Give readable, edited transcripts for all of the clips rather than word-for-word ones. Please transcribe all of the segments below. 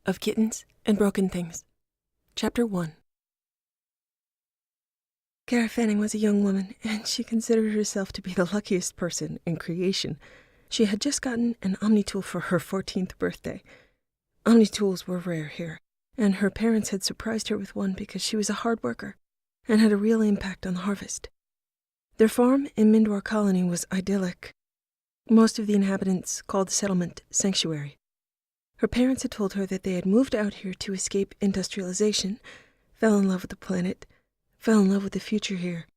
of Kittens and Broken Things. Chapter 1. Cara Fanning was a young woman, and she considered herself to be the luckiest person in creation. She had just gotten an Omnitool for her 14th birthday. Omnitools were rare here, and her parents had surprised her with one because she was a hard worker and had a real impact on the harvest. Their farm in Mindwar Colony was idyllic. Most of the inhabitants called the settlement Sanctuary. Her parents had told her that they had moved out here to escape industrialization, fell in love with the planet, fell in love with the future here.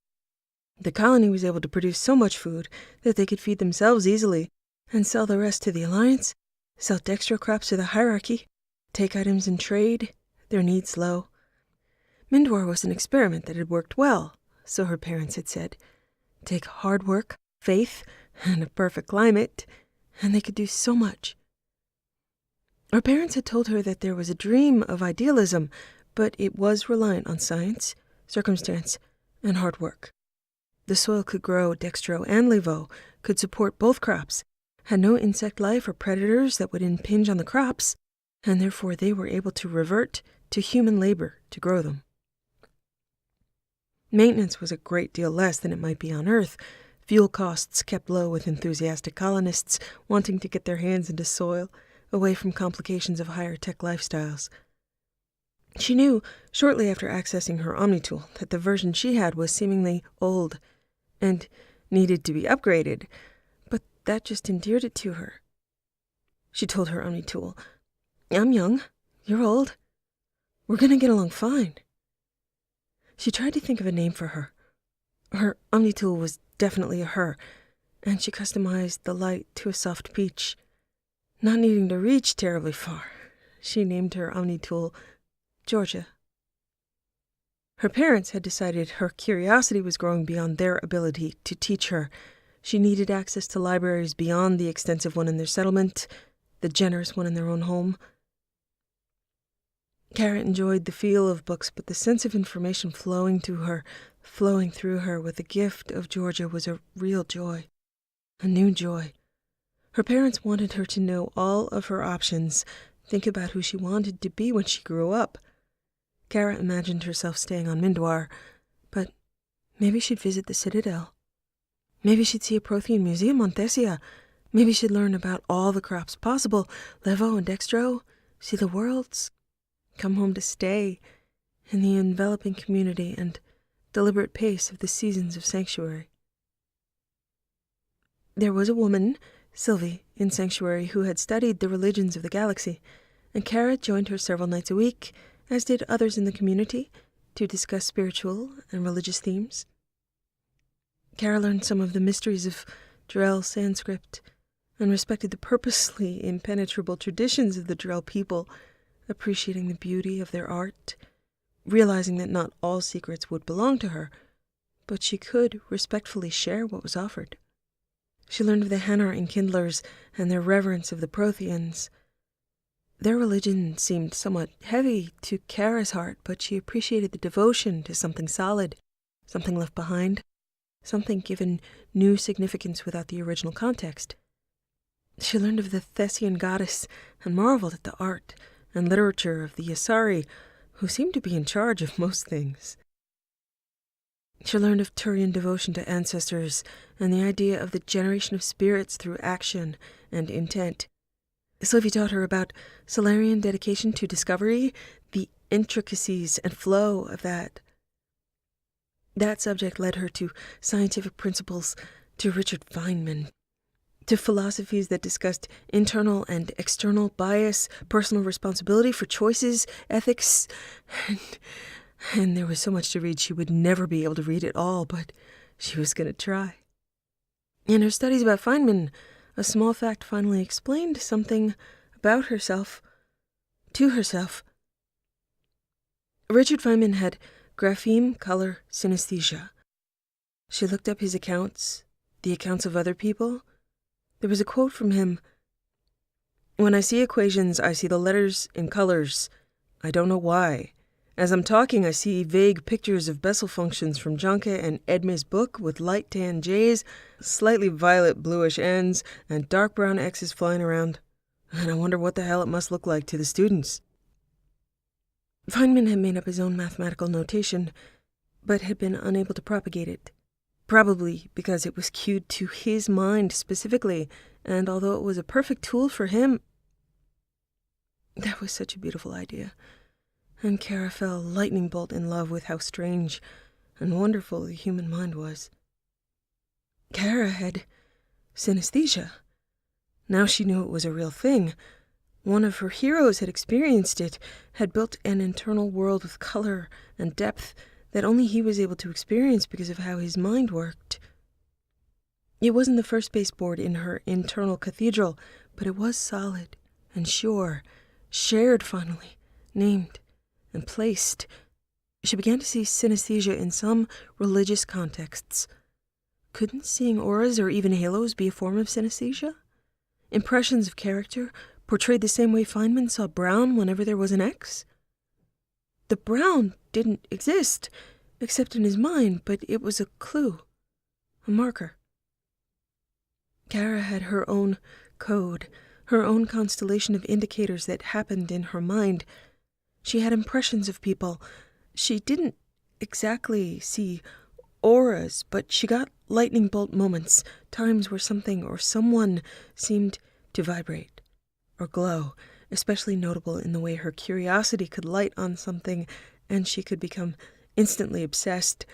The colony was able to produce so much food that they could feed themselves easily and sell the rest to the Alliance, sell dextro crops to the hierarchy, take items in trade, their needs low. Mindwar was an experiment that had worked well, so her parents had said. Take hard work, faith, and a perfect climate, and they could do so much. Her parents had told her that there was a dream of idealism, but it was reliant on science, circumstance, and hard work. The soil could grow dextro and levo, could support both crops, had no insect life or predators that would impinge on the crops, and therefore they were able to revert to human labor to grow them. Maintenance was a great deal less than it might be on Earth. Fuel costs kept low with enthusiastic colonists wanting to get their hands into soil, away from complications of higher-tech lifestyles. She knew, shortly after accessing her Omnitool, that the version she had was seemingly old and needed to be upgraded, but that just endeared it to her. She told her Omnitool, "I'm young, you're old. We're going to get along fine." She tried to think of a name for her. Her Omnitool was definitely a her, and she customized the light to a soft peach. Not needing to reach terribly far, she named her Omnitool Georgia. Her parents had decided her curiosity was growing beyond their ability to teach her. She needed access to libraries beyond the extensive one in their settlement, the generous one in their own home. Cara enjoyed the feel of books, but the sense of information flowing through her with the gift of Georgia was a real joy, a new joy. Her parents wanted her to know all of her options, think about who she wanted to be when she grew up. Cara imagined herself staying on Mindwar, but maybe she'd visit the Citadel. Maybe she'd see a Prothean museum on Thessia. Maybe she'd learn about all the crops possible, levo and dextro, see the worlds, come home to stay in the enveloping community and deliberate pace of the seasons of Sanctuary. There was a woman, Sylvie, in Sanctuary, who had studied the religions of the galaxy, and Cara joined her several nights a week, as did others in the community, to discuss spiritual and religious themes. Cara learned some of the mysteries of Drell Sanskrit and respected the purposely impenetrable traditions of the Drell people, appreciating the beauty of their art, realizing that not all secrets would belong to her, but she could respectfully share what was offered. She learned of the Hanar Enkindlers and their reverence of the Protheans. Their religion seemed somewhat heavy to Cara's heart, but she appreciated the devotion to something solid, something left behind, something given new significance without the original context. She learned of the Thessian goddess and marveled at the art and literature of the Asari, who seemed to be in charge of most things. She learned of Turian devotion to ancestors and the idea of the generation of spirits through action and intent. Sylvie taught her about Solarian dedication to discovery, the intricacies and flow of that. That subject led her to scientific principles, to Richard Feynman, to philosophies that discussed internal and external bias, personal responsibility for choices, ethics, and there was so much to read she would never be able to read it all, but she was going to try. In her studies about Feynman, a small fact finally explained something about herself, to herself. Richard Feynman had grapheme color synesthesia. She looked up his accounts, the accounts of other people. There was a quote from him. "When I see equations, I see the letters in colors. I don't know why. As I'm talking, I see vague pictures of Bessel functions from Jonke and Edme's book with light tan J's, slightly violet bluish N's, and dark brown X's flying around. And I wonder what the hell it must look like to the students." Feynman had made up his own mathematical notation, but had been unable to propagate it, probably because it was cued to his mind specifically, and although it was a perfect tool for him... That was such a beautiful idea, and Kara fell lightning bolt in love with how strange and wonderful the human mind was. Kara had synesthesia. Now she knew it was a real thing. One of her heroes had experienced it, had built an internal world with color and depth that only he was able to experience because of how his mind worked. It wasn't the first baseboard in her internal cathedral, but it was solid and sure, shared finally, named and placed. She began to see synesthesia in some religious contexts. Couldn't seeing auras or even halos be a form of synesthesia? Impressions of character portrayed the same way Feynman saw brown whenever there was an X? The brown didn't exist, except in his mind, but it was a clue, a marker. Kara had her own code, her own constellation of indicators that happened in her mind. She had impressions of people. She didn't exactly see auras, but she got lightning bolt moments, times where something or someone seemed to vibrate or glow, especially notable in the way her curiosity could light on something and she could become instantly obsessed,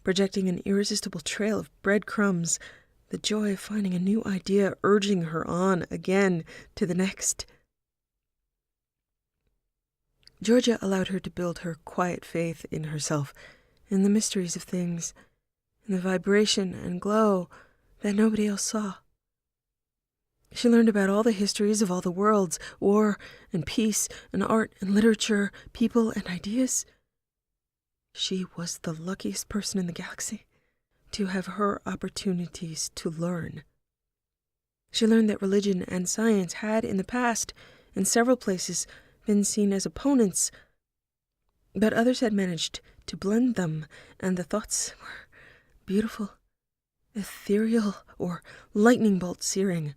projecting an irresistible trail of breadcrumbs, the joy of finding a new idea urging her on again to the next. Georgia allowed her to build her quiet faith in herself, in the mysteries of things, in the vibration and glow that nobody else saw. She learned about all the histories of all the worlds, war and peace and art and literature, people and ideas. She was the luckiest person in the galaxy to have her opportunities to learn. She learned that religion and science had, in the past, in several places, been seen as opponents, but others had managed to blend them, and the thoughts were beautiful, ethereal, or lightning bolt searing.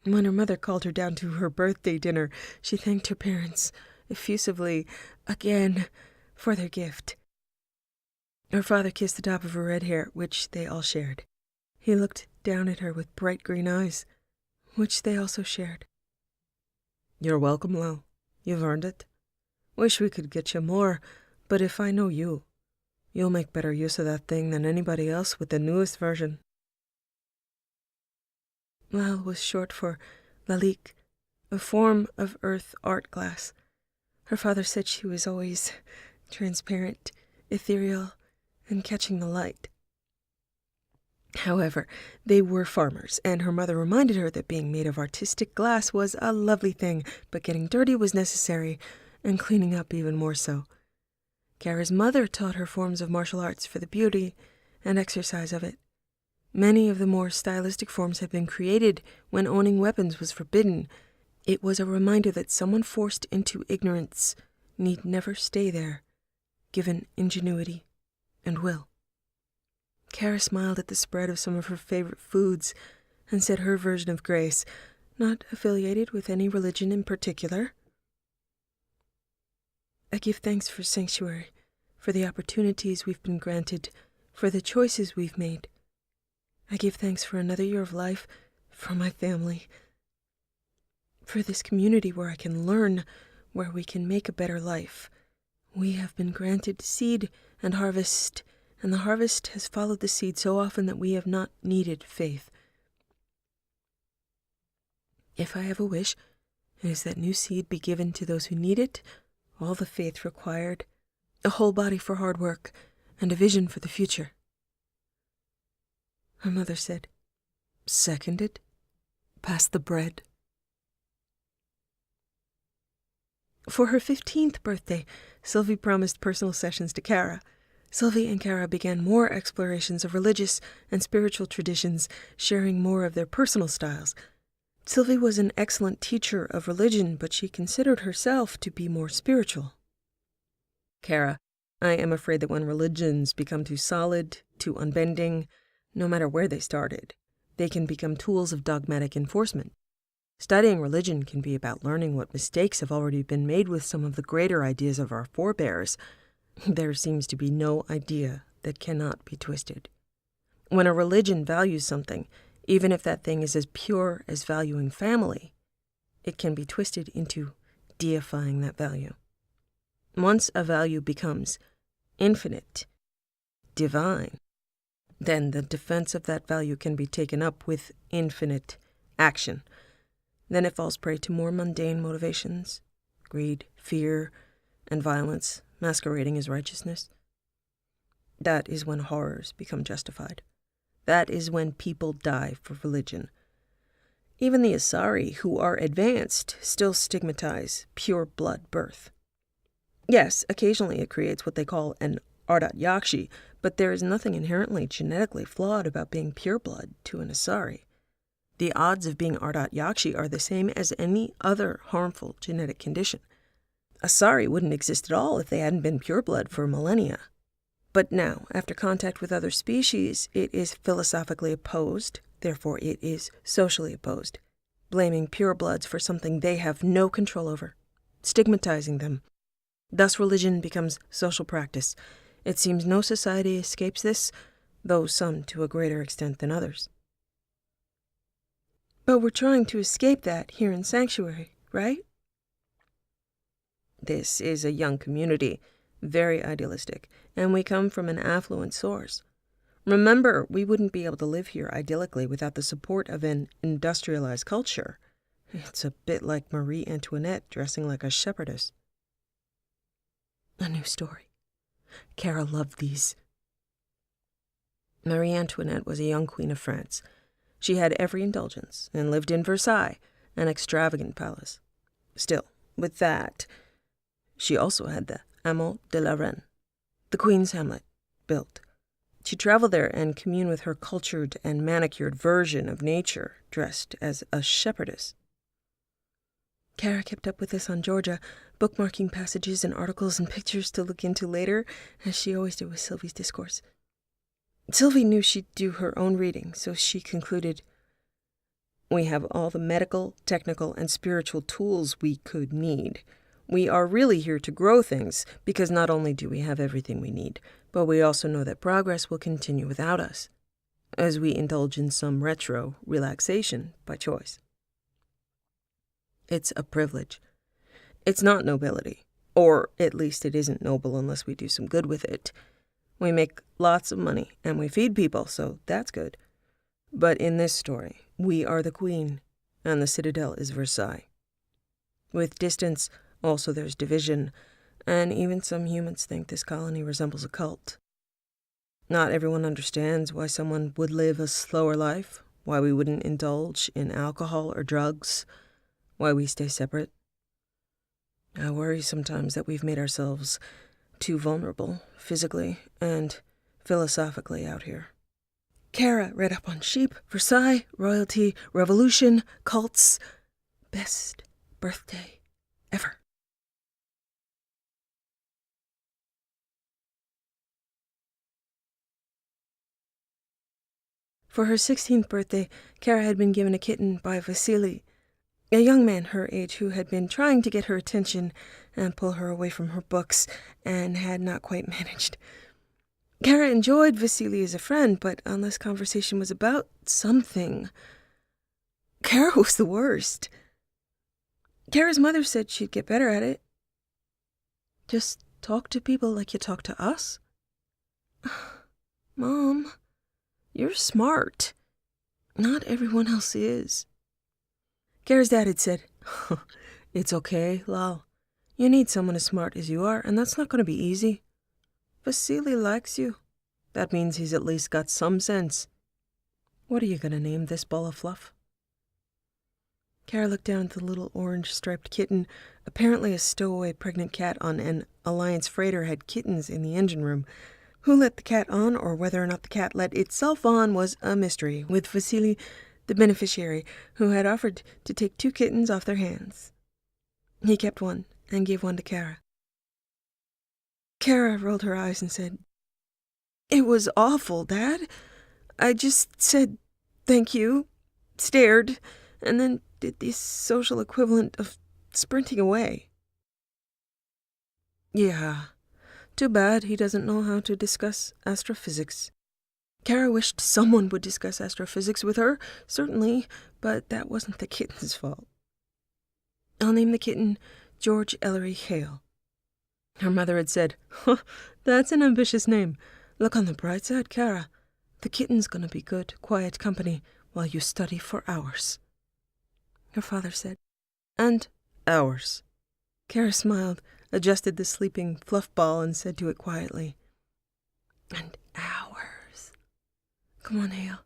When her mother called her down to her birthday dinner, she thanked her parents effusively again for their gift. Her father kissed the top of her red hair, which they all shared. He looked down at her with bright green eyes, which they also shared. "You're welcome, Lo. You've earned it. Wish we could get you more, but if I know you, you'll make better use of that thing than anybody else with the newest version." Lal was short for Lalik, a form of earth art glass. Her father said she was always transparent, ethereal, and catching the light. However, they were farmers, and her mother reminded her that being made of artistic glass was a lovely thing, but getting dirty was necessary, and cleaning up even more so. Kara's mother taught her forms of martial arts for the beauty and exercise of it. Many of the more stylistic forms had been created when owning weapons was forbidden. It was a reminder that someone forced into ignorance need never stay there, given ingenuity and will. Kara smiled at the spread of some of her favorite foods and said her version of grace, not affiliated with any religion in particular. "I give thanks for sanctuary, for the opportunities we've been granted, for the choices we've made. I give thanks for another year of life, for my family, for this community where I can learn, where we can make a better life. We have been granted seed and harvest, and the harvest has followed the seed so often that we have not needed faith. If I have a wish, it is that new seed be given to those who need it, all the faith required, a whole body for hard work, and a vision for the future." Her mother said, "Seconded. Pass the bread." For her 15th birthday, Sylvie promised personal sessions to Kara. Sylvie and Kara began more explorations of religious and spiritual traditions, sharing more of their personal styles. Sylvie was an excellent teacher of religion, but she considered herself to be more spiritual. "Kara, I am afraid that when religions become too solid, too unbending, no matter where they started, they can become tools of dogmatic enforcement. Studying religion can be about learning what mistakes have already been made with some of the greater ideas of our forebears. There seems to be no idea that cannot be twisted. When a religion values something, even if that thing is as pure as valuing family, it can be twisted into deifying that value. Once a value becomes infinite, divine, then the defense of that value can be taken up with infinite action. Then it falls prey to more mundane motivations, greed, fear, and violence masquerading as righteousness. That is when horrors become justified. That is when people die for religion. Even the Asari, who are advanced, still stigmatize pure blood birth. Yes, occasionally it creates what they call an Ardat Yakshi, but there is nothing inherently genetically flawed about being pureblood to an Asari. The odds of being Ardat Yakshi are the same as any other harmful genetic condition. Asari wouldn't exist at all if they hadn't been pureblood for millennia. But now, after contact with other species, it is philosophically opposed, therefore it is socially opposed, blaming purebloods for something they have no control over, stigmatizing them. Thus religion becomes social practice. It seems no society escapes this, though some to a greater extent than others. But we're trying to escape that here in Sanctuary, right? This is a young community, very idealistic, and we come from an affluent source. Remember, we wouldn't be able to live here idyllically without the support of an industrialized culture. It's a bit like Marie Antoinette dressing like a shepherdess. A new story. Kara loved these. Marie Antoinette was a young queen of France. She had every indulgence and lived in Versailles, an extravagant palace. Still, with that, she also had the Hameau de la Reine, the Queen's Hamlet, built. She traveled there and communed with her cultured and manicured version of nature, dressed as a shepherdess. Kara kept up with this on Georgia, bookmarking passages and articles and pictures to look into later, as she always did with Sylvie's discourse. Sylvie knew she'd do her own reading, so she concluded, "We have all the medical, technical, and spiritual tools we could need. We are really here to grow things, because not only do we have everything we need, but we also know that progress will continue without us, as we indulge in some retro relaxation by choice. It's a privilege. It's not nobility, or at least it isn't noble unless we do some good with it. We make lots of money, and we feed people, so that's good. But in this story, we are the queen, and the citadel is Versailles. With distance, also there's division, and even some humans think this colony resembles a cult. Not everyone understands why someone would live a slower life, why we wouldn't indulge in alcohol or drugs, why we stay separate. I worry sometimes that we've made ourselves too vulnerable, physically and philosophically out here." Kara read up on sheep, Versailles, royalty, revolution, cults. Best birthday ever. For her 16th birthday, Kara had been given a kitten by Vasily, a young man her age who had been trying to get her attention and pull her away from her books, and had not quite managed. Kara enjoyed Vasily as a friend, but unless conversation was about something, Kara was the worst. Kara's mother said she'd get better at it. Just talk to people like you talk to us. Mom, you're smart. Not everyone else is. Kara's dad had said, "It's okay, Lal. You need someone as smart as you are, and that's not going to be easy. Vasily likes you. That means he's at least got some sense. What are you going to name this ball of fluff?" Kara looked down at the little orange-striped kitten. Apparently a stowaway pregnant cat on an Alliance freighter had kittens in the engine room. Who let the cat on, or whether or not the cat let itself on, was a mystery, with Vasily, the beneficiary, who had offered to take 2 kittens off their hands. He kept one and gave one to Kara. Kara rolled her eyes and said, "It was awful, Dad. I just said thank you, stared, and then did the social equivalent of sprinting away. Yeah, too bad he doesn't know how to discuss astrophysics. Kara wished someone would discuss astrophysics with her, certainly, but that wasn't the kitten's fault. I'll name the kitten George Ellery Hale. Her mother had said, "That's an ambitious name. Look on the bright side, Kara. The kitten's gonna be good, quiet company while you study for hours." Her father said, "And hours." Kara smiled, adjusted the sleeping fluff ball, and said to it quietly, "And hours. Come on, Hale.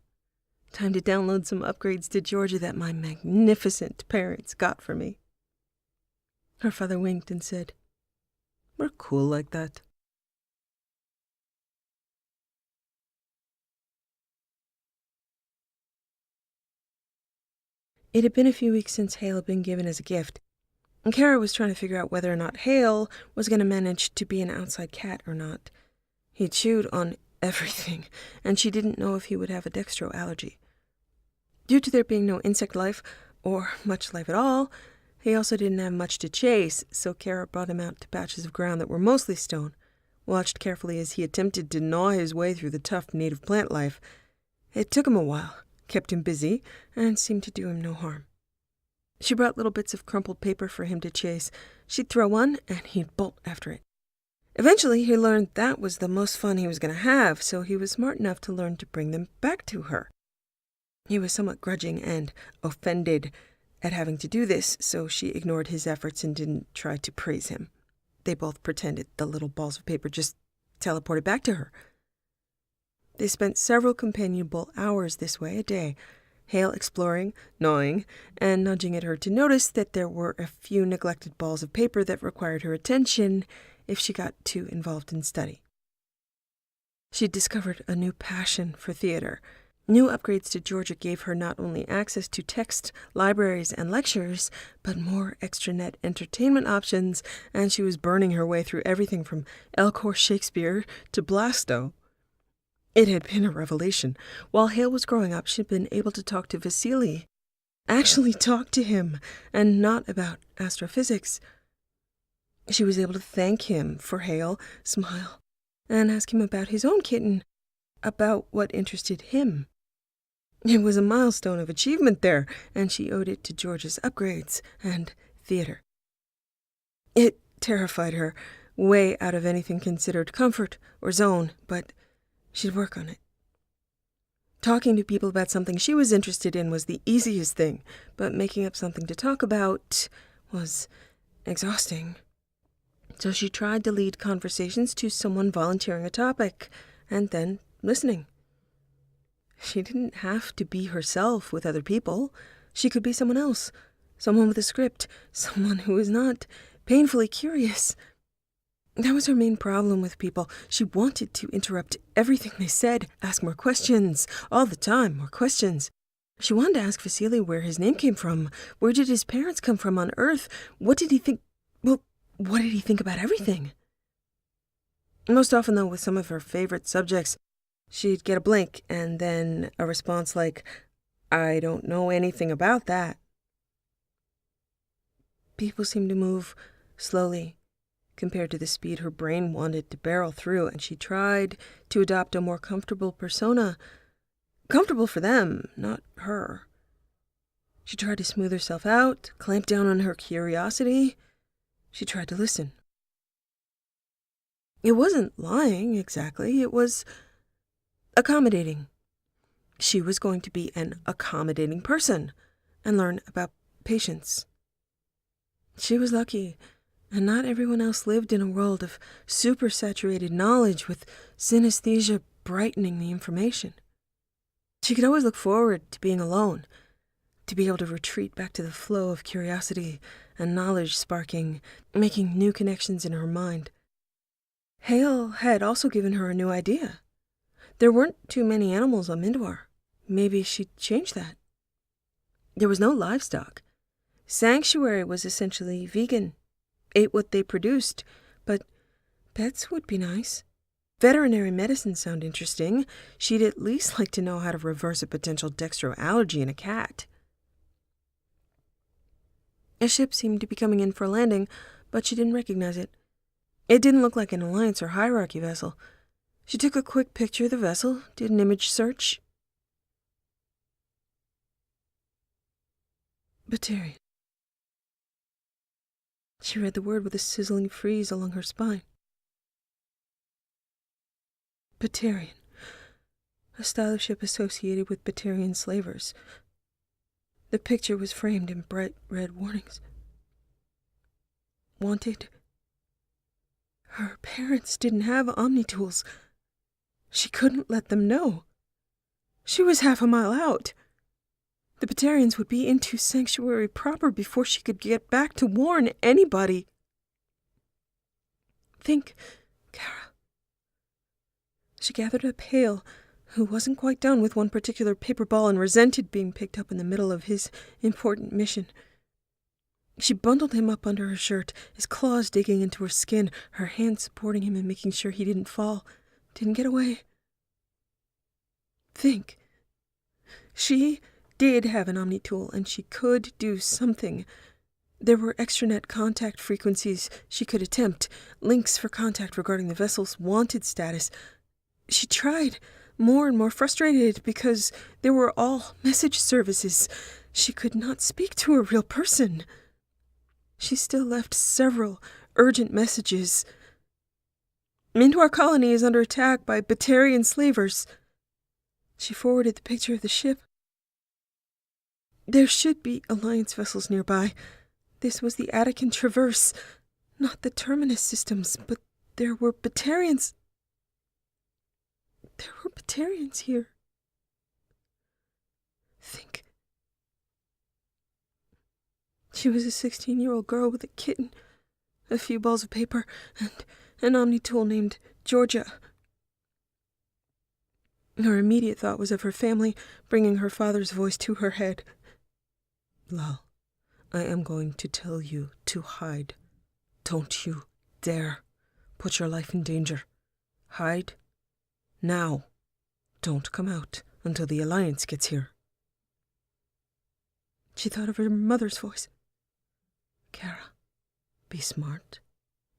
Time to download some upgrades to Georgia that my magnificent parents got for me." Her father winked and said, "We're cool like that." It had been a few weeks since Hale had been given as a gift, and Kara was trying to figure out whether or not Hale was going to manage to be an outside cat or not. He chewed on everything, and she didn't know if he would have a dextro allergy. Due to there being no insect life, or much life at all, he also didn't have much to chase, so Kara brought him out to patches of ground that were mostly stone, watched carefully as he attempted to gnaw his way through the tough native plant life. It took him a while, kept him busy, and seemed to do him no harm. She brought little bits of crumpled paper for him to chase. She'd throw one, and he'd bolt after it. Eventually, he learned that was the most fun he was going to have, so he was smart enough to learn to bring them back to her. He was somewhat grudging and offended at having to do this, so she ignored his efforts and didn't try to praise him. They both pretended the little balls of paper just teleported back to her. They spent several companionable hours this way a day, Hale exploring, gnawing, and nudging at her to notice that there were a few neglected balls of paper that required her attention if she got too involved in study. She'd discovered a new passion for theater. New upgrades to Georgia gave her not only access to text, libraries, and lectures, but more extranet entertainment options, and she was burning her way through everything from Elcor Shakespeare to Blasto. It had been a revelation. While Hale was growing up, she'd been able to talk to Vasily. Actually talk to him, and not about astrophysics. She was able to thank him for Hale, smile, and ask him about his own kitten, about what interested him. It was a milestone of achievement there, and she owed it to George's upgrades and theater. It terrified her, way out of anything considered comfort or zone, but she'd work on it. Talking to people about something she was interested in was the easiest thing, but making up something to talk about was exhausting. So she tried to lead conversations to someone volunteering a topic, and then listening. She didn't have to be herself with other people. She could be someone else, someone with a script, someone who is not painfully curious. That was her main problem with people. She wanted to interrupt everything they said, ask more questions, all the time, more questions. She wanted to ask Vasily where his name came from. Where did his parents come from on Earth? What did he think? Well, what did he think about everything? Most often, though, with some of her favorite subjects, she'd get a blink and then a response like, "I don't know anything about that." People seemed to move slowly compared to the speed her brain wanted to barrel through, and she tried to adopt a more comfortable persona. Comfortable for them, not her. She tried to smooth herself out, clamp down on her curiosity. She tried to listen. It wasn't lying, exactly. It was accommodating. She was going to be an accommodating person and learn about patience. She was lucky, and not everyone else lived in a world of super-saturated knowledge with synesthesia brightening the information. She could always look forward to being alone, to be able to retreat back to the flow of curiosity and knowledge sparking, making new connections in her mind. Hale had also given her a new idea. There weren't too many animals on Mindwar. Maybe she'd change that. There was no livestock. Sanctuary was essentially vegan, ate what they produced, but pets would be nice. Veterinary medicine sounded interesting. She'd at least like to know how to reverse a potential dextro allergy in a cat. A ship seemed to be coming in for a landing, but she didn't recognize it. It didn't look like an Alliance or Hierarchy vessel. She took a quick picture of the vessel, did an image search. Batarian. She read the word with a sizzling freeze along her spine. Batarian. A style of ship associated with Batarian slavers. The picture was framed in bright red warnings. Wanted. Her parents didn't have omnitools. She couldn't let them know. She was half a mile out. The Batarians would be into Sanctuary proper before she could get back to warn anybody. Think, Kara. She gathered up Hale, who wasn't quite done with one particular paper ball and resented being picked up in the middle of his important mission. She bundled him up under her shirt, his claws digging into her skin, her hands supporting him and making sure he didn't fall, didn't get away. Think. She did have an omnitool, and she could do something. There were extranet contact frequencies she could attempt, links for contact regarding the vessel's wanted status. She tried, more and more frustrated, because they were all message services. She could not speak to a real person. She still left several urgent messages. Mindwar colony is under attack by Batarian slavers. She forwarded the picture of the ship. There should be Alliance vessels nearby. This was the Attican Traverse, not the Terminus systems, but there were Batarians. There were Batarians here. Think. She was a 16-year-old girl with a kitten, a few balls of paper, and an omnitool named Georgia. Her immediate thought was of her family, bringing her father's voice to her head. Lal, I am going to tell you to hide. Don't you dare put your life in danger. Hide now. Don't come out until the Alliance gets here. She thought of her mother's voice. Kara, be smart.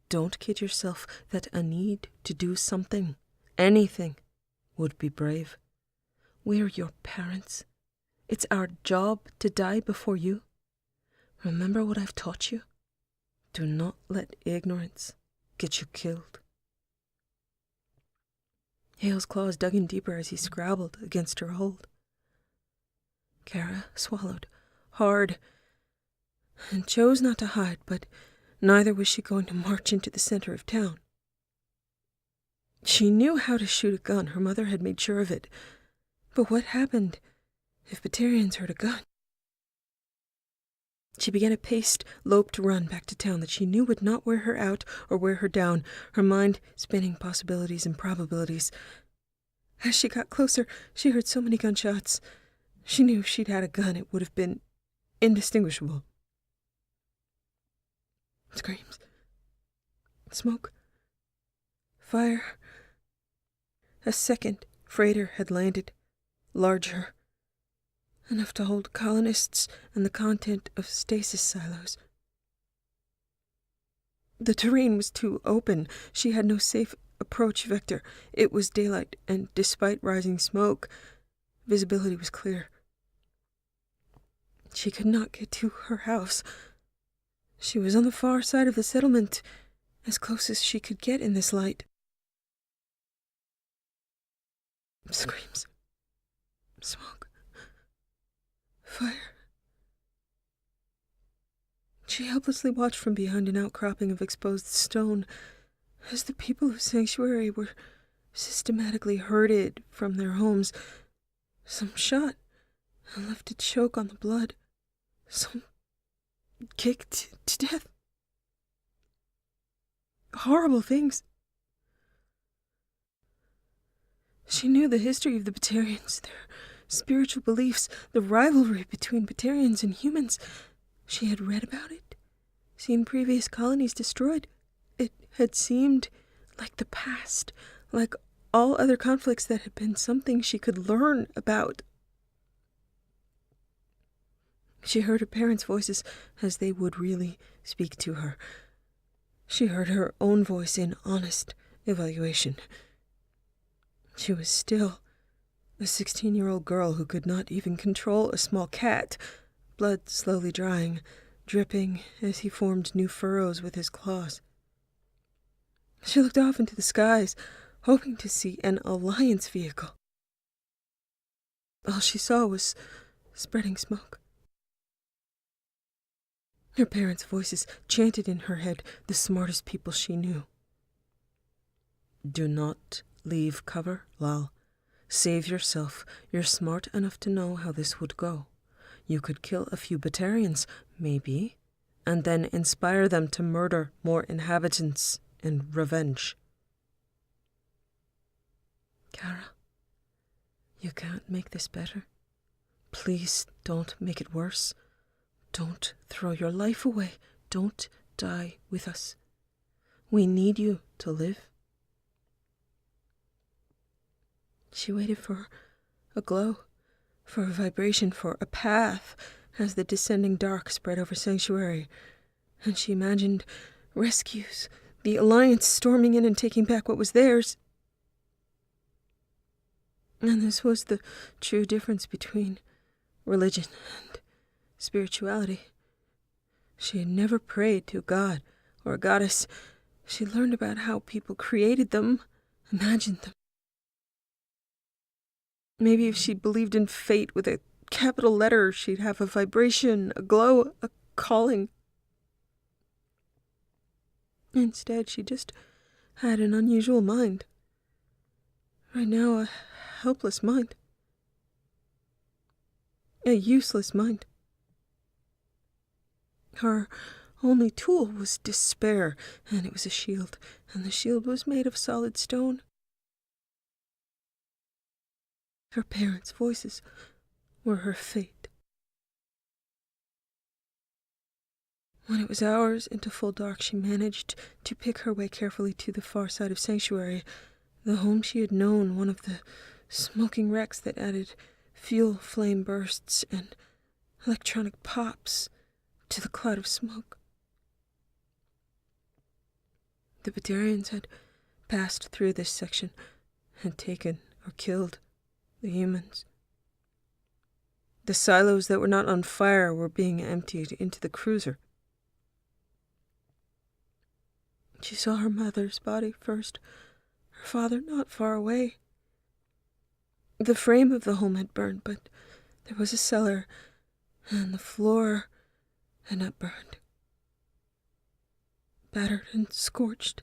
Don't kid yourself that a need to do something, anything, would be brave. We're your parents. It's our job to die before you. Remember what I've taught you? Do not let ignorance get you killed. Hale's claws dug in deeper as he scrabbled against her hold. Kara swallowed hard and chose not to hide, but neither was she going to march into the center of town. She knew how to shoot a gun. Her mother had made sure of it. But what happened if Batarians heard a gun? She began a paced, loped run back to town that she knew would not wear her out or wear her down, her mind spinning possibilities and probabilities. As she got closer, she heard so many gunshots. She knew if she'd had a gun, it would have been indistinguishable. Screams. Smoke. Fire. A second freighter had landed, larger, enough to hold colonists and the content of stasis silos. The terrain was too open. She had no safe approach vector. It was daylight, and despite rising smoke, visibility was clear. She could not get to her house. She was on the far side of the settlement, as close as she could get in this light. Screams. Smoke. Fire. She helplessly watched from behind an outcropping of exposed stone as the people of Sanctuary were systematically herded from their homes. Some shot and left to choke on the blood. Some kicked to death. Horrible things. She knew the history of the Batarians, their spiritual beliefs, the rivalry between Batarians and humans. She had read about it, seen previous colonies destroyed. It had seemed like the past, like all other conflicts that had been something she could learn about. She heard her parents' voices as they would really speak to her. She heard her own voice in honest evaluation. She was still a 16-year-old girl who could not even control a small cat, blood slowly drying, dripping as he formed new furrows with his claws. She looked off into the skies, hoping to see an Alliance vehicle. All she saw was spreading smoke. Her parents' voices chanted in her head the smartest people she knew. Do not leave cover, Lal. Save yourself. You're smart enough to know how this would go. You could kill a few Batarians, maybe, and then inspire them to murder more inhabitants in revenge. Kara, you can't make this better. Please don't make it worse. Don't throw your life away. Don't die with us. We need you to live. She waited for a glow, for a vibration, for a path as the descending dark spread over Sanctuary, and she imagined rescues, the Alliance storming in and taking back what was theirs. And this was the true difference between religion and spirituality. She had never prayed to a god or a goddess. She learned about how people created them, imagined them. Maybe if she believed in fate with a capital letter, she'd have a vibration, a glow, a calling. Instead, she just had an unusual mind. Right now, a helpless mind. A useless mind. Her only tool was despair, and it was a shield, and the shield was made of solid stone. Her parents' voices were her fate. When it was hours into full dark, she managed to pick her way carefully to the far side of Sanctuary, the home she had known, one of the smoking wrecks that added fuel flame bursts and electronic pops to the cloud of smoke. The Batarians had passed through this section, had taken or killed the humans. The silos that were not on fire were being emptied into the cruiser. She saw her mother's body first, her father not far away. The frame of the home had burned, but there was a cellar, and the floor had not burned. Battered and scorched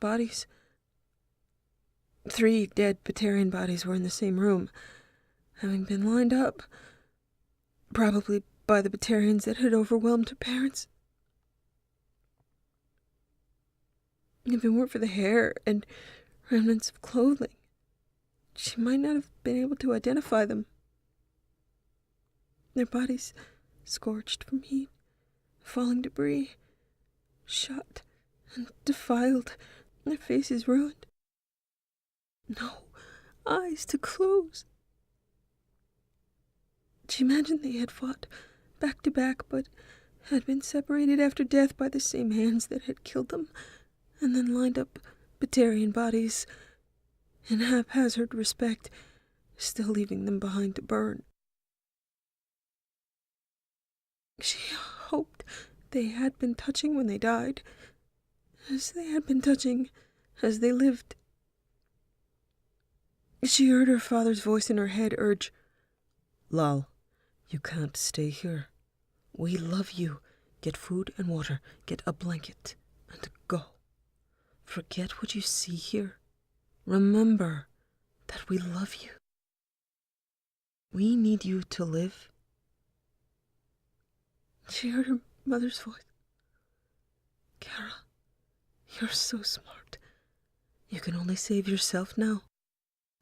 bodies. 3 dead Batarian bodies were in the same room, having been lined up, probably by the Batarians that had overwhelmed her parents. If it weren't for the hair and remnants of clothing, she might not have been able to identify them. Their bodies scorched from heat, falling debris, shot and defiled, their faces ruined. No eyes to close. She imagined they had fought back to back, but had been separated after death by the same hands that had killed them, and then lined up Batarian bodies in haphazard respect, still leaving them behind to burn. She hoped they had been touching when they died, as they had been touching as they lived. She heard her father's voice in her head urge, Lal, you can't stay here. We love you. Get food and water, get a blanket, and go. Forget what you see here. Remember that we love you. We need you to live. She heard her mother's voice. Kara, you're so smart. You can only save yourself now.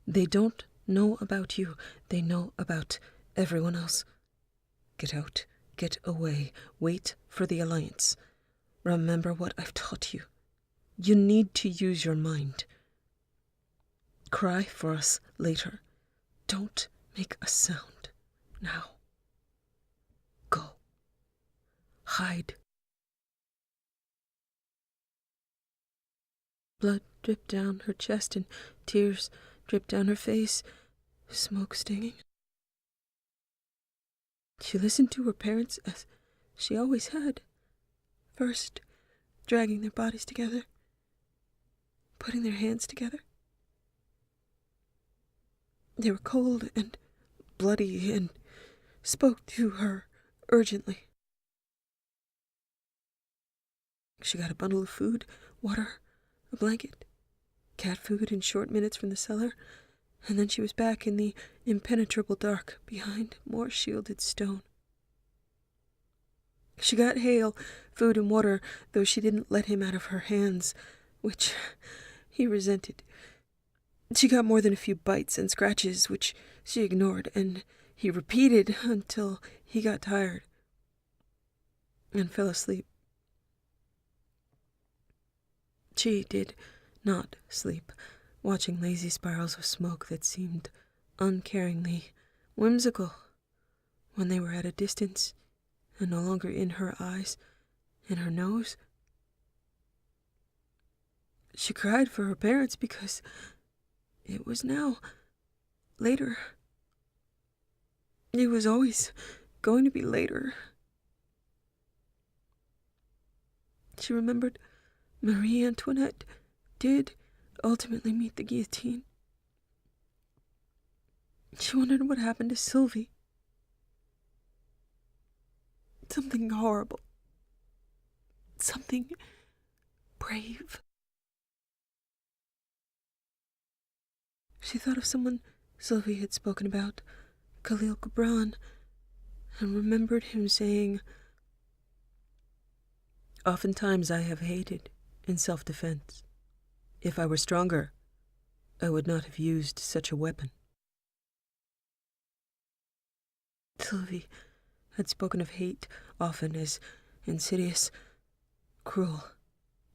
They don't know about you. They know about everyone else. Get out. Get away. Wait for the Alliance. Remember what I've taught you. You need to use your mind. Cry for us later. Don't make a sound. Now. Go. Hide. Blood dripped down her chest and tears dripped down her face, smoke stinging. She listened to her parents as she always had. First, dragging their bodies together, putting their hands together. They were cold and bloody and spoke to her urgently. She got a bundle of food, water, a blanket, cat food in short minutes from the cellar, and then she was back in the impenetrable dark behind more shielded stone. She got Hale food and water, though she didn't let him out of her hands, which he resented. She got more than a few bites and scratches, which she ignored, and he repeated until he got tired and fell asleep. She did not sleep, watching lazy spirals of smoke that seemed uncaringly whimsical when they were at a distance and no longer in her eyes, in her nose. She cried for her parents because it was now later. It was always going to be later. She remembered Marie Antoinette did ultimately meet the guillotine. She wondered what happened to Sylvie. Something horrible. Something brave. She thought of someone Sylvie had spoken about, Khalil Gibran, and remembered him saying, "Oftentimes I have hated in self-defense. If I were stronger, I would not have used such a weapon." Sylvie had spoken of hate often as insidious, cruel,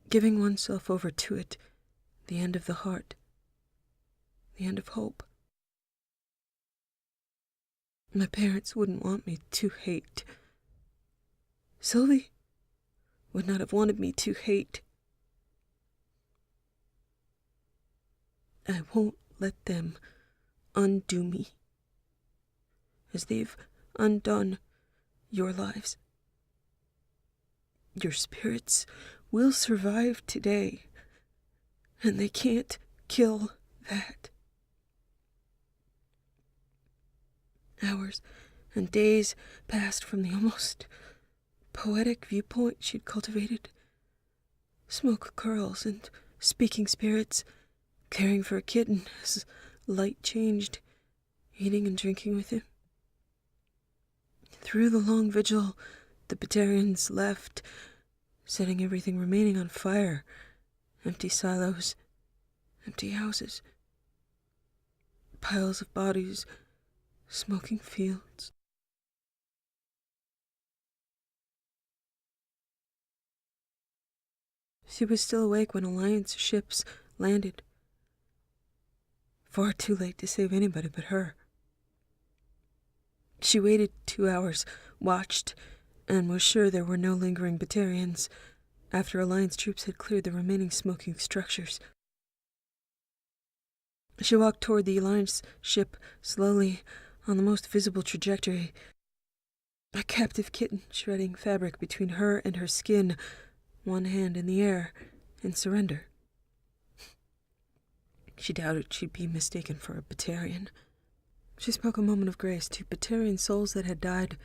giving oneself over to it, the end of the heart, the end of hope. My parents wouldn't want me to hate. Sylvie would not have wanted me to hate. I won't let them undo me, as they've undone your lives. Your spirits will survive today, and they can't kill that. Hours and days passed from the almost poetic viewpoint she'd cultivated. Smoke curls and speaking spirits, caring for a kitten as light changed, eating and drinking with him. Through the long vigil, the Batarians left, setting everything remaining on fire. Empty silos, empty houses, piles of bodies, smoking fields. She was still awake when Alliance ships landed. Far too late to save anybody but her. She waited 2 hours, watched, and was sure there were no lingering Batarians after Alliance troops had cleared the remaining smoking structures. She walked toward the Alliance ship slowly on the most visible trajectory, a captive kitten shredding fabric between her and her skin, one hand in the air, in surrender. She doubted she'd be mistaken for a Batarian. She spoke a moment of grace to Batarian souls that had died,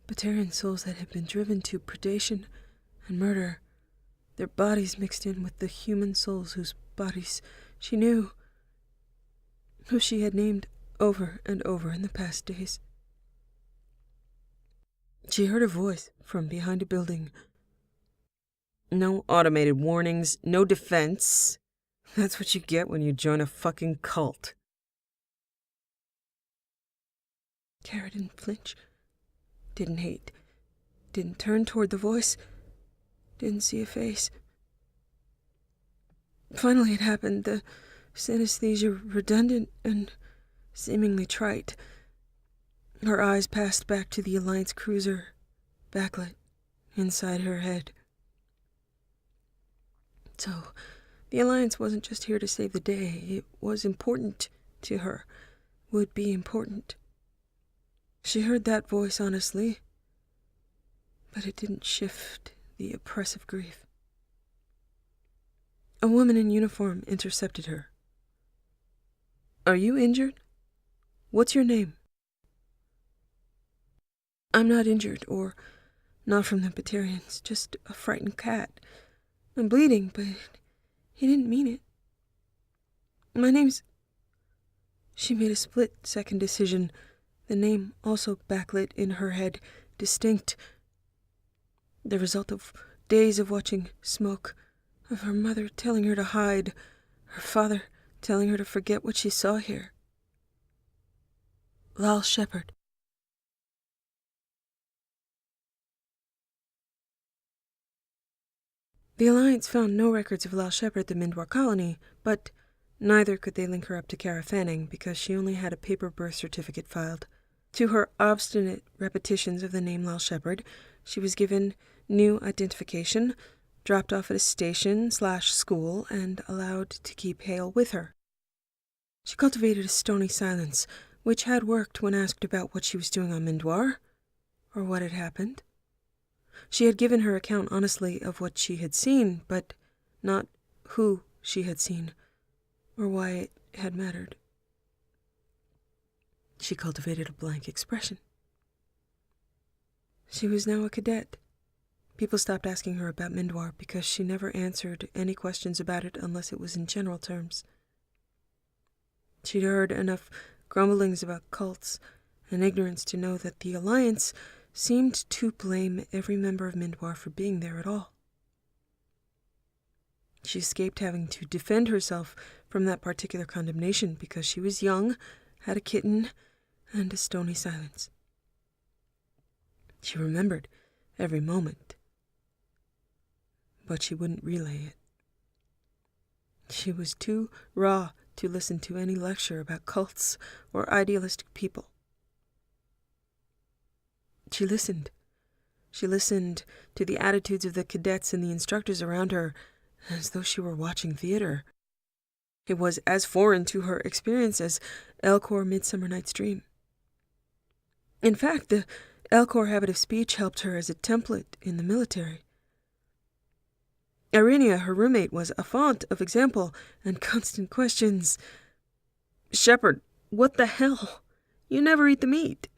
Batarian souls that had been driven to predation and murder, their bodies mixed in with the human souls whose bodies she knew, who she had named over and over in the past days. She heard a voice from behind a building. "No automated warnings, no defense. That's what you get when you join a fucking cult." Kara didn't flinch, didn't hate, didn't turn toward the voice, didn't see a face. Finally it happened, the synesthesia redundant and seemingly trite. Her eyes passed back to the Alliance cruiser, backlit inside her head. So, the Alliance wasn't just here to save the day. It was important to her, would be important. She heard that voice honestly, but it didn't shift the oppressive grief. A woman in uniform intercepted her. "Are you injured? What's your name?" "I'm not injured, or not from the Batarians, just a frightened cat. I'm bleeding, but he didn't mean it. My name's..." She made a split-second decision, the name also backlit in her head, distinct. The result of days of watching smoke, of her mother telling her to hide, her father telling her to forget what she saw here. Lal Shepard. The Alliance found no records of Lal Shepard at the Mindwar colony, but neither could they link her up to Kara Fanning because she only had a paper birth certificate filed. To her obstinate repetitions of the name Lal Shepard, she was given new identification, dropped off at a station/school, and allowed to keep Hale with her. She cultivated a stony silence, which had worked when asked about what she was doing on Mindwar, or what had happened. She had given her account honestly of what she had seen, but not who she had seen, or why it had mattered. She cultivated a blank expression. She was now a cadet. People stopped asking her about Mindwar because she never answered any questions about it unless it was in general terms. She'd heard enough grumblings about cults and ignorance to know that the Alliance seemed to blame every member of Mindwar for being there at all. She escaped having to defend herself from that particular condemnation because she was young, had a kitten, and a stony silence. She remembered every moment, but she wouldn't relay it. She was too raw to listen to any lecture about cults or idealistic people. She listened. She listened to the attitudes of the cadets and the instructors around her as though she were watching theater. It was as foreign to her experience as Elcor Midsummer Night's Dream. In fact, the Elcor habit of speech helped her as a template in the military. Irikah, her roommate, was a font of example and constant questions. "Shepard, what the hell? You never eat the meat."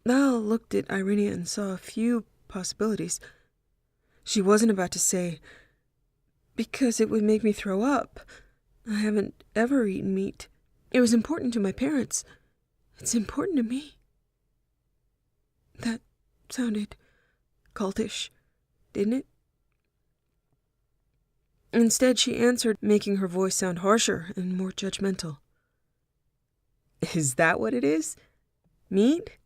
Val looked at Irikah and saw a few possibilities. She wasn't about to say, "Because it would make me throw up. I haven't ever eaten meat. It was important to my parents. It's important to me." That sounded cultish, didn't it? Instead, she answered, making her voice sound harsher and more judgmental. "Is that what it is? Meat?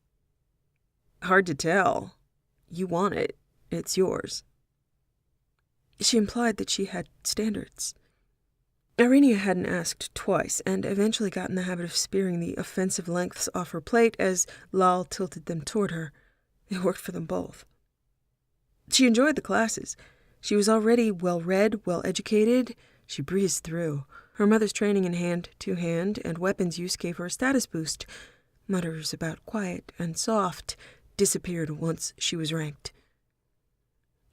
Hard to tell. You want it. It's yours." She implied that she had standards. Irikah hadn't asked twice, and eventually got in the habit of spearing the offensive lengths off her plate as Lal tilted them toward her. It worked for them both. She enjoyed the classes. She was already well-read, well-educated. She breezed through. Her mother's training in hand-to-hand and weapons use gave her a status boost. Mutters about quiet and soft disappeared once she was ranked.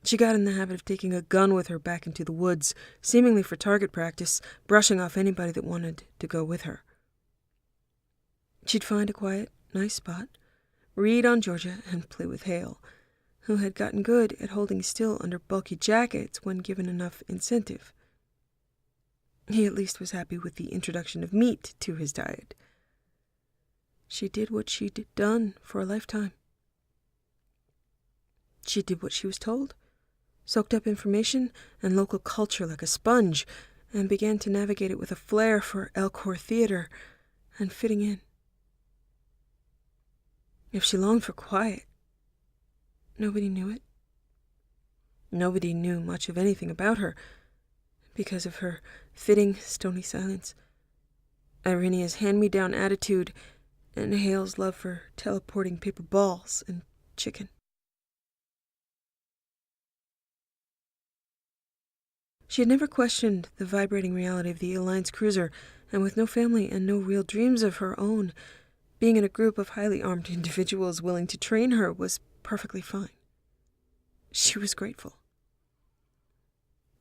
She got in the habit of taking a gun with her back into the woods, seemingly for target practice, brushing off anybody that wanted to go with her. She'd find a quiet, nice spot, read on Georgia, and play with Hale, who had gotten good at holding still under bulky jackets when given enough incentive. He at least was happy with the introduction of meat to his diet. She did what she'd done for a lifetime. She did what she was told, soaked up information and local culture like a sponge, and began to navigate it with a flair for Elcor theater and fitting in. If she longed for quiet, nobody knew it. Nobody knew much of anything about her because of her fitting, stony silence, Irikah's hand-me-down attitude, and Hale's love for teleporting paper balls and chicken. She had never questioned the vibrating reality of the Alliance cruiser, and with no family and no real dreams of her own, being in a group of highly armed individuals willing to train her was perfectly fine. She was grateful.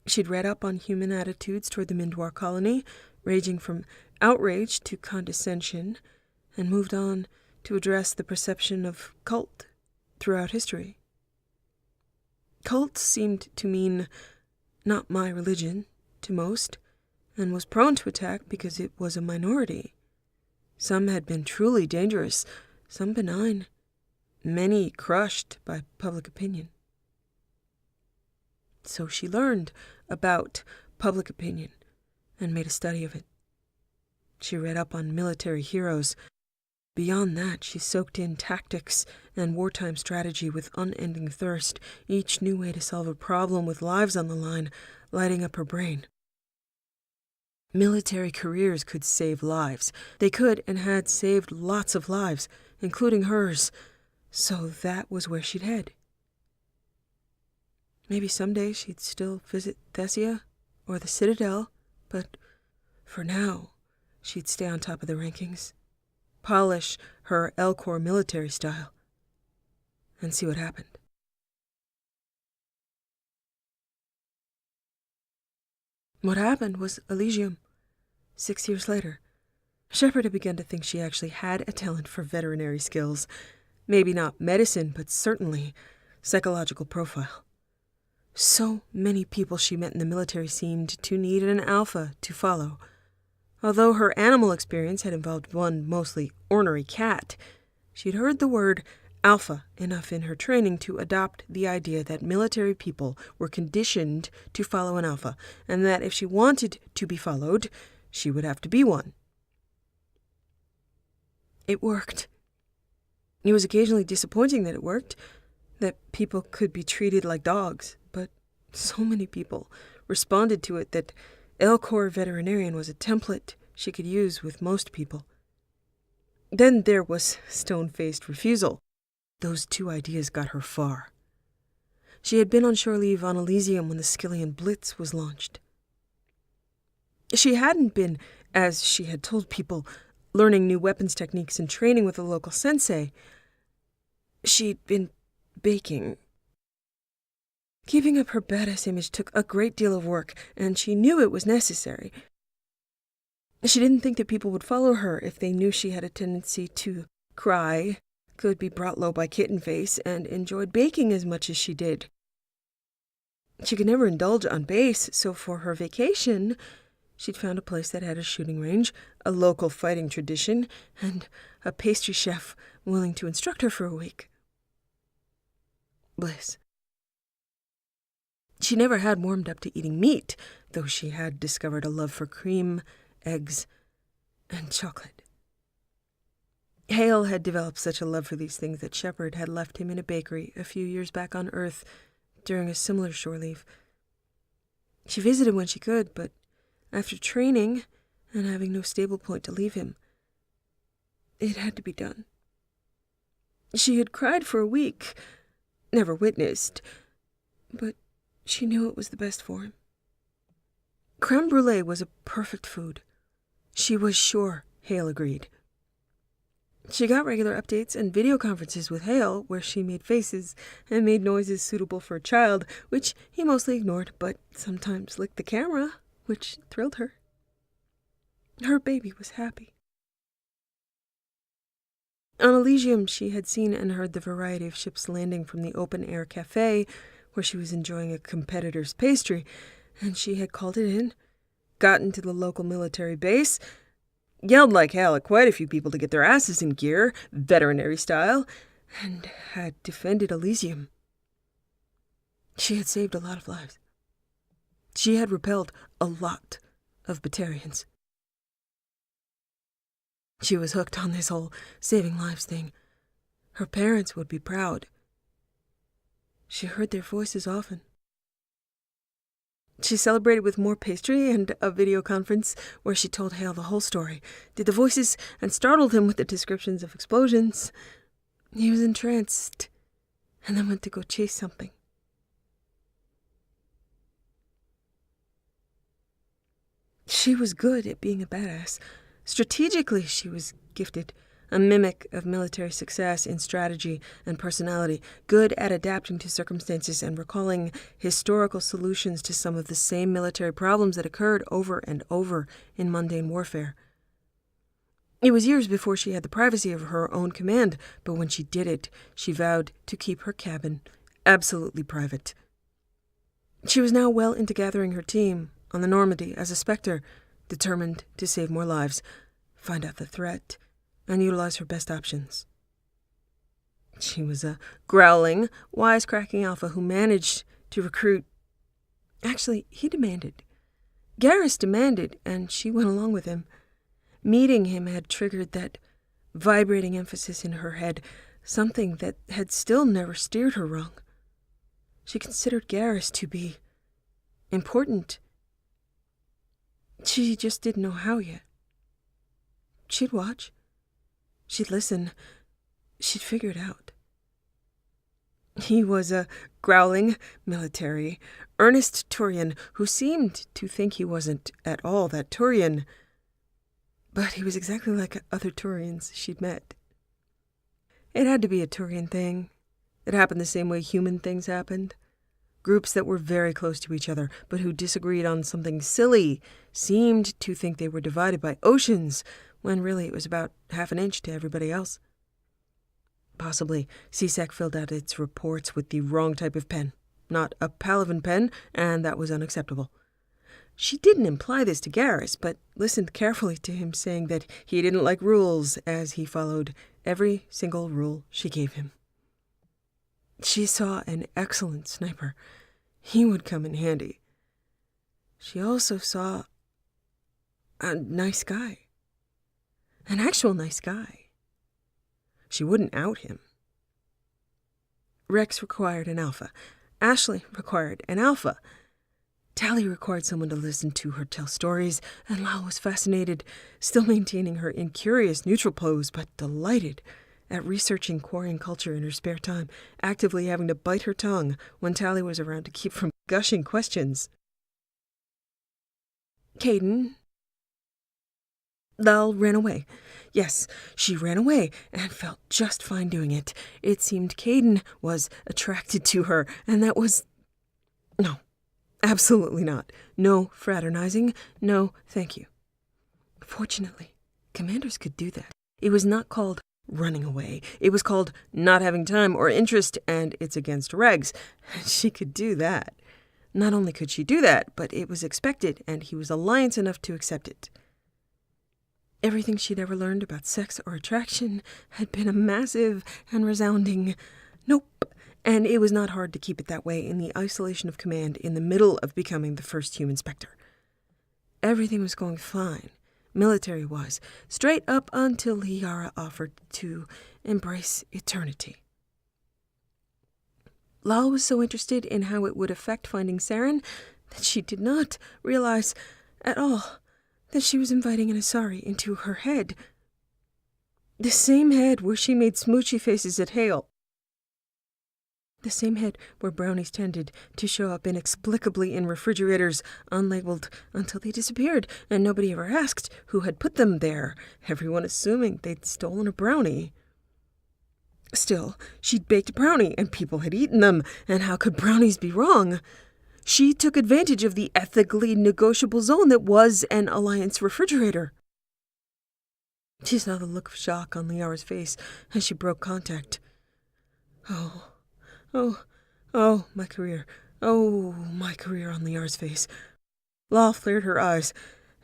She'd read up on human attitudes toward the Mindwar colony, ranging from outrage to condescension, and moved on to address the perception of cult throughout history. Cult seemed to mean not my religion to most, and was prone to attack because it was a minority. Some had been truly dangerous, some benign, many crushed by public opinion. So she learned about public opinion and made a study of it. She read up on military heroes. Beyond that, she soaked in tactics and wartime strategy with unending thirst, each new way to solve a problem with lives on the line, lighting up her brain. Military careers could save lives. They could and had saved lots of lives, including hers. So that was where she'd head. Maybe someday she'd still visit Thessia or the Citadel, but for now, she'd stay on top of the rankings, polish her Elcor military style, and see what happened. What happened was Elysium. 6 years later, Shepard had begun to think she actually had a talent for veterinary skills. Maybe not medicine, but certainly psychological profile. So many people she met in the military seemed to need an alpha to follow. Although her animal experience had involved one mostly ornery cat, she'd heard the word alpha enough in her training to adopt the idea that military people were conditioned to follow an alpha, and that if she wanted to be followed, she would have to be one. It worked. It was occasionally disappointing that it worked, that people could be treated like dogs, but so many people responded to it that Elcor Veterinarian was a template she could use with most people. Then there was stone-faced refusal. Those two ideas got her far. She had been on shore leave on Elysium when the Skillian Blitz was launched. She hadn't been, as she had told people, learning new weapons techniques and training with a local sensei. She'd been baking. Keeping up her badass image took a great deal of work, and she knew it was necessary. She didn't think that people would follow her if they knew she had a tendency to cry, could be brought low by kitten face, and enjoyed baking as much as she did. She could never indulge on base, so for her vacation, she'd found a place that had a shooting range, a local fighting tradition, and a pastry chef willing to instruct her for a week. Bliss. She never had warmed up to eating meat, though she had discovered a love for cream, eggs, and chocolate. Hale had developed such a love for these things that Shepard had left him in a bakery a few years back on Earth during a similar shore leave. She visited when she could, but after training and having no stable point to leave him, it had to be done. She had cried for a week, never witnessed, but she knew it was the best for him. Creme brulee was a perfect food. She was sure Hale agreed. She got regular updates and video conferences with Hale, where she made faces and made noises suitable for a child, which he mostly ignored, but sometimes licked the camera, which thrilled her. Her baby was happy. On Elysium, she had seen and heard the variety of ships landing from the open-air cafe, where she was enjoying a competitor's pastry, and she had called it in, gotten to the local military base, yelled like hell at quite a few people to get their asses in gear, veterinary style, and had defended Elysium. She had saved a lot of lives. She had repelled a lot of Batarians. She was hooked on this whole saving lives thing. Her parents would be proud. She heard their voices often. She celebrated with more pastry and a video conference where she told Hale the whole story, did the voices, and startled him with the descriptions of explosions. He was entranced, and then went to go chase something. She was good at being a badass. Strategically, she was gifted. A mimic of military success in strategy and personality, good at adapting to circumstances and recalling historical solutions to some of the same military problems that occurred over and over in mundane warfare. It was years before she had the privacy of her own command, but when she did it, she vowed to keep her cabin absolutely private. She was now well into gathering her team on the Normandy as a Spectre, determined to save more lives, find out the threat, and utilize her best options. She was a growling, wisecracking alpha who managed to recruit. Actually, he demanded. Garrus demanded, and she went along with him. Meeting him had triggered that vibrating emphasis in her head, something that had still never steered her wrong. She considered Garrus to be important. She just didn't know how yet. She'd watch. She'd listen. She'd figure it out. He was a growling, military, earnest Turian who seemed to think he wasn't at all that Turian. But he was exactly like other Turians she'd met. It had to be a Turian thing. It happened the same way human things happened. Groups that were very close to each other, but who disagreed on something silly, seemed to think they were divided by oceans, when really it was about half an inch to everybody else. Possibly, CSEC filled out its reports with the wrong type of pen. Not a Palavan pen, and that was unacceptable. She didn't imply this to Garrus, but listened carefully to him saying that he didn't like rules, as he followed every single rule she gave him. She saw an excellent sniper. He would come in handy. She also saw a nice guy. An actual nice guy. She wouldn't out him. Rex required an alpha. Ashley required an alpha. Tally required someone to listen to her tell stories, and Lal was fascinated, still maintaining her incurious neutral pose, but delighted at researching Quarian culture in her spare time, actively having to bite her tongue when Tally was around to keep from gushing questions. Caden. Lal ran away. Yes, she ran away, and felt just fine doing it. It seemed Caden was attracted to her, and that was... No, absolutely not. No fraternizing. No, thank you. Fortunately, commanders could do that. It was not called running away. It was called not having time or interest, and it's against regs. She could do that. Not only could she do that, but it was expected, and he was alliance enough to accept it. Everything she'd ever learned about sex or attraction had been a massive and resounding nope, and it was not hard to keep it that way in the isolation of command in the middle of becoming the first human Spectre. Everything was going fine, military-wise, straight up until Liara offered to embrace eternity. Lal was so interested in how it would affect finding Saren that she did not realize at all that she was inviting an Asari into her head. The same head where she made smoochy faces at Hale. The same head where brownies tended to show up inexplicably in refrigerators, unlabeled, until they disappeared, and nobody ever asked who had put them there, everyone assuming they'd stolen a brownie. Still, she'd baked a brownie, and people had eaten them, and how could brownies be wrong? She took advantage of the ethically negotiable zone that was an Alliance refrigerator. She saw the look of shock on Liara's face as she broke contact. My career. Oh, my career on Liara's face. Lal flared her eyes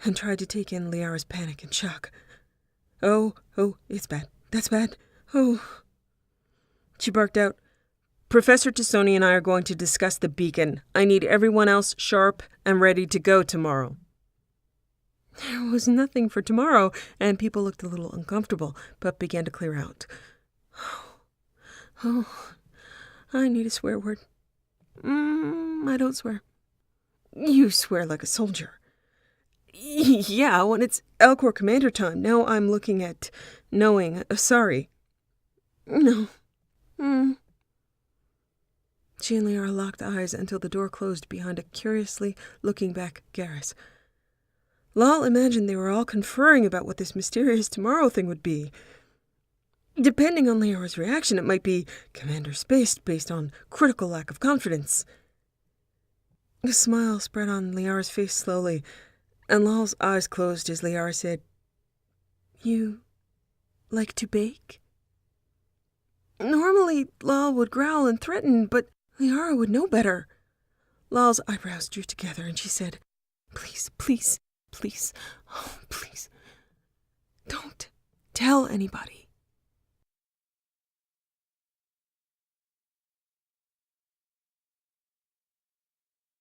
and tried to take in Liara's panic and shock. Oh, it's bad. That's bad. Oh. She barked out, Professor Tassoni and I are going to discuss the beacon. I need everyone else sharp and ready to go tomorrow. There was nothing for tomorrow, and people looked a little uncomfortable, but began to clear out. I need a swear word. I don't swear. You swear like a soldier. Yeah, when it's Elcor Commander time. Now I'm looking at knowing. Sorry. No. She and Liara locked eyes until the door closed behind a curiously looking back Garrus. Lal imagined they were all conferring about what this mysterious tomorrow thing would be. Depending on Liara's reaction, it might be Commander Spaced based on critical lack of confidence. A smile spread on Liara's face slowly, and Lal's eyes closed as Liara said, "You like to bake?" Normally, Lal would growl and threaten, but Liara would know better. Lal's eyebrows drew together, and she said, "Please, please, please, oh, please, don't tell anybody."